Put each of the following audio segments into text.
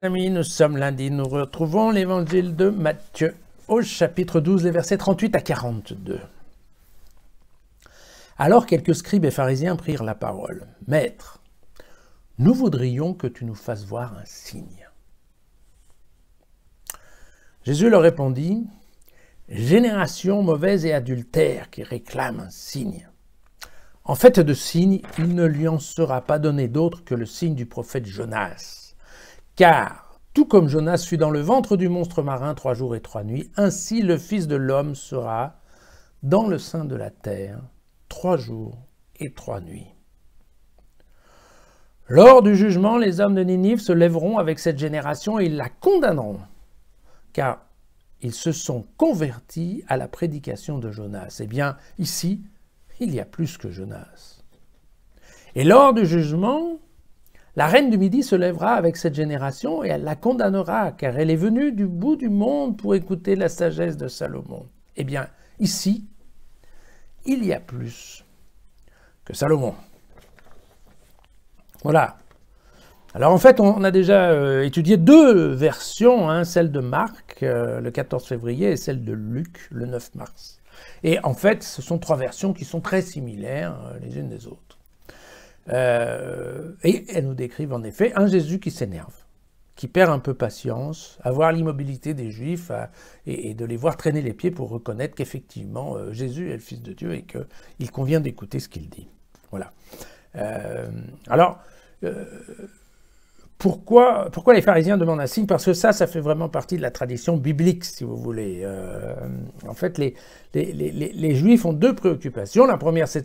Amis, nous sommes lundi, nous retrouvons l'évangile de Matthieu au chapitre 12, les versets 38 à 42. Alors quelques scribes et pharisiens prirent la parole. « Maître, nous voudrions que tu nous fasses voir un signe. » Jésus leur répondit, « Génération mauvaise et adultère qui réclame un signe. En fait de signe, il ne lui en sera pas donné d'autre que le signe du prophète Jonas. Car, tout comme Jonas fut dans le ventre du monstre marin 3 jours et 3 nuits, ainsi le Fils de l'homme sera dans le sein de la terre 3 jours et 3 nuits. Lors du jugement, les hommes de Ninive se lèveront avec cette génération et ils la condamneront, car ils se sont convertis à la prédication de Jonas. Eh bien, ici, il y a plus que Jonas. Et lors du jugement, la reine du Midi se lèvera avec cette génération et elle la condamnera, car elle est venue du bout du monde pour écouter la sagesse de Salomon. Eh bien, ici, il y a plus que Voilà. Alors en fait, on a déjà étudié deux versions, celle de Marc, le 14 février, et celle de Luc, le 9 mars. Et en fait, ce sont trois versions qui sont très similaires les unes des autres. Et elles nous décrivent en effet un Jésus qui s'énerve, qui perd un peu patience, à voir l'immobilité des Juifs et de les voir traîner les pieds pour reconnaître qu'effectivement Jésus est le Fils de Dieu et qu'il convient d'écouter ce qu'il dit. Voilà. Pourquoi les pharisiens demandent un signe? Parce que ça fait vraiment partie de la tradition biblique, si vous voulez. En fait, les Juifs ont deux préoccupations. La première, c'est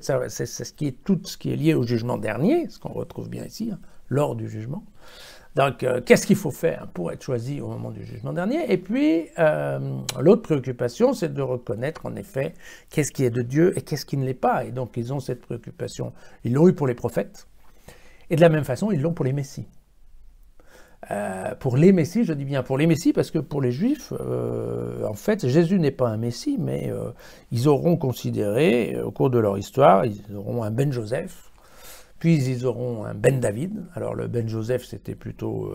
tout ce qui est lié au jugement dernier, ce qu'on retrouve bien ici, lors du jugement. Donc, qu'est-ce qu'il faut faire pour être choisi au moment du jugement dernier? Et puis, l'autre préoccupation, c'est de reconnaître, en effet, qu'est-ce qui est de Dieu et qu'est-ce qui ne l'est pas. Et donc, ils ont cette préoccupation. Ils l'ont eu pour les prophètes, et de la même façon, ils l'ont pour les messies. Pour les messies, je dis bien pour les messies, parce que pour les Juifs, en fait, Jésus n'est pas un messie, mais ils auront considéré, au cours de leur histoire, ils auront un Ben Joseph, puis ils auront un Ben David. Alors le Ben Joseph, c'était plutôt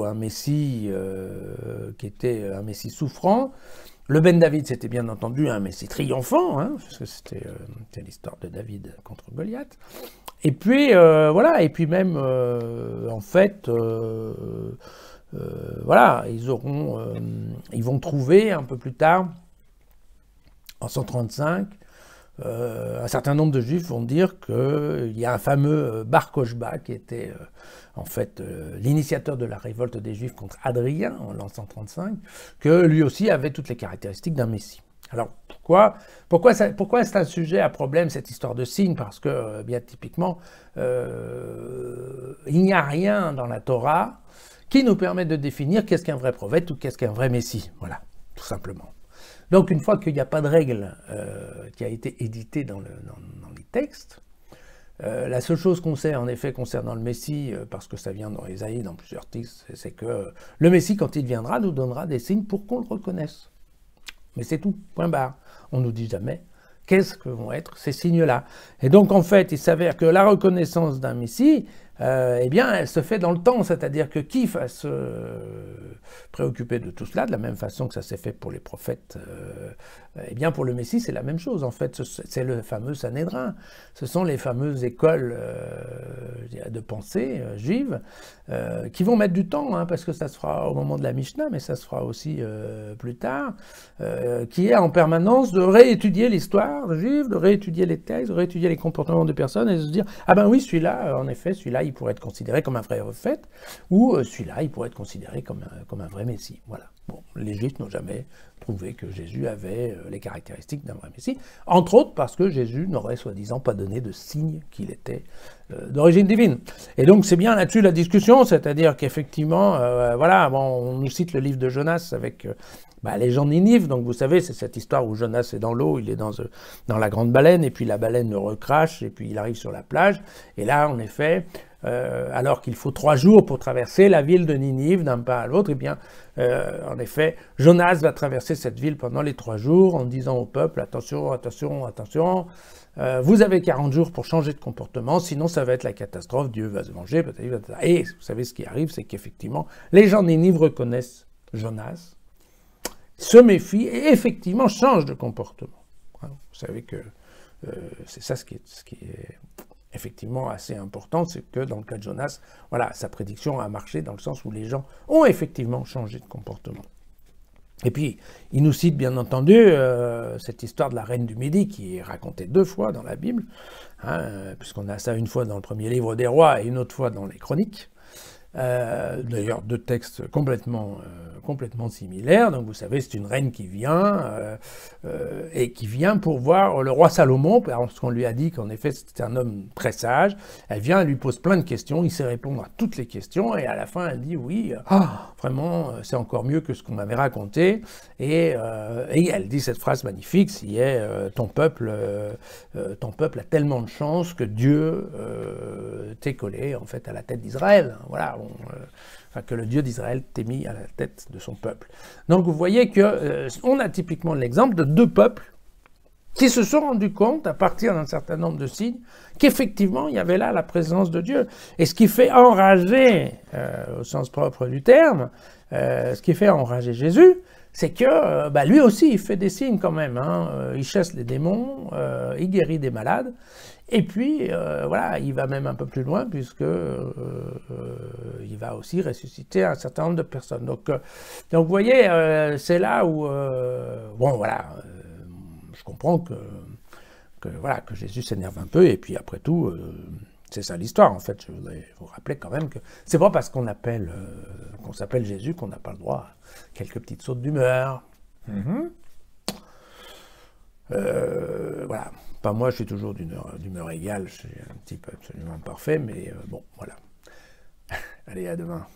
un messie qui était un messie souffrant. Le Ben David, c'était bien entendu un messie triomphant, parce que c'était l'histoire de David contre Goliath. Et puis, voilà, et puis même, en fait, voilà, ils vont trouver un peu plus tard, en 135, un certain nombre de Juifs vont dire qu'il y a un fameux Bar Kokhba qui était, en fait, l'initiateur de la révolte des Juifs contre Hadrien, en l'an 135, que lui aussi avait toutes les caractéristiques d'un messie. Alors, pourquoi c'est un sujet à problème, cette histoire de signe? Parce que, bien typiquement, il n'y a rien dans la Torah qui nous permet de définir qu'est-ce qu'un vrai prophète ou qu'est-ce qu'un vrai messie. Voilà, tout simplement. Donc, une fois qu'il n'y a pas de règle qui a été éditée dans les textes, la seule chose qu'on sait, en effet, concernant le Messie, parce que ça vient dans Ésaïe, dans plusieurs textes, c'est que le Messie, quand il viendra, nous donnera des signes pour qu'on le reconnaisse. Mais c'est tout, point barre. On ne nous dit jamais qu'est-ce que vont être ces signes-là. Et donc, en fait, il s'avère que la reconnaissance d'un Messie, eh bien, elle se fait dans le temps. C'est-à-dire que qui va se préoccuper de tout cela, de la même façon que ça s'est fait pour les prophètes, eh bien, pour le Messie, c'est la même chose. En fait, c'est le fameux Sanhédrin. Ce sont les fameuses écoles de pensée juives qui vont mettre du temps, parce que ça se fera au moment de la Mishnah, mais ça se fera aussi plus tard, qui est en permanence de réétudier l'histoire juive, de réétudier les textes, de réétudier les comportements des personnes et de se dire « Ah ben oui, celui-là, en effet, celui-là, il pourrait être considéré comme un vrai prophète, ou celui-là, il pourrait être considéré comme un vrai Messie. » Voilà. Bon, les Juifs n'ont jamais prouvé que Jésus avait les caractéristiques d'un vrai Messie, entre autres parce que Jésus n'aurait soi-disant pas donné de signe qu'il était d'origine divine. Et donc c'est bien là-dessus la discussion, c'est-à-dire qu'effectivement, voilà, bon, on nous cite le livre de Jonas avec les gens de Ninive, donc vous savez, c'est cette histoire où Jonas est dans l'eau, il est dans la grande baleine, et puis la baleine le recrache, et puis il arrive sur la plage, et là, en effet, alors qu'il faut 3 jours pour traverser la ville de Ninive d'un pas à l'autre, eh bien, en effet, Jonas va traverser cette ville pendant les 3 jours en disant au peuple, attention, attention, attention, vous avez 40 jours pour changer de comportement, sinon ça va être la catastrophe, Dieu va se venger, et vous savez ce qui arrive, c'est qu'effectivement, les gens de Ninive reconnaissent Jonas, se méfient et effectivement changent de comportement. Vous savez que c'est ça ce qui est effectivement assez important, c'est que dans le cas de Jonas, voilà, sa prédiction a marché dans le sens où les gens ont effectivement changé de comportement. Et puis, il nous cite bien entendu cette histoire de la reine du Midi qui est racontée 2 fois dans la Bible, hein, puisqu'on a ça une fois dans le premier livre des rois et une autre fois dans les chroniques. D'ailleurs, 2 textes complètement similaires. Donc, vous savez, c'est une reine qui vient et qui vient pour voir le roi Salomon, parce qu'on lui a dit qu'en effet, c'était un homme très sage. Elle vient, elle lui pose plein de questions, il sait répondre à toutes les questions, et à la fin, elle dit oui, vraiment, c'est encore mieux que ce qu'on m'avait raconté. Et elle dit cette phrase magnifique, qui est ton peuple a tellement de chance que Dieu t'est collé en fait à la tête d'Israël. Voilà. Que le Dieu d'Israël t'ait mis à la tête de son peuple. Donc vous voyez qu'on a typiquement l'exemple de 2 peuples qui se sont rendus compte, à partir d'un certain nombre de signes, qu'effectivement il y avait là la présence de Dieu. Et ce qui fait enrager, au sens propre du terme, ce qui fait enrager Jésus, c'est que lui aussi il fait des signes quand même. Hein. Il chasse les démons, il guérit des malades. Et puis, voilà, il va même un peu plus loin, puisque il va aussi ressusciter un certain nombre de personnes. Donc vous voyez, c'est là où, bon, voilà, je comprends que Jésus s'énerve un peu, et puis après tout, c'est ça l'histoire, en fait. Je voudrais vous rappeler quand même que c'est pas parce qu'on s'appelle Jésus qu'on n'a pas le droit à quelques petites sautes d'humeur. Voilà. Pas moi, je suis toujours d'humeur égale, je suis un type absolument parfait, mais bon, voilà. Allez, à demain.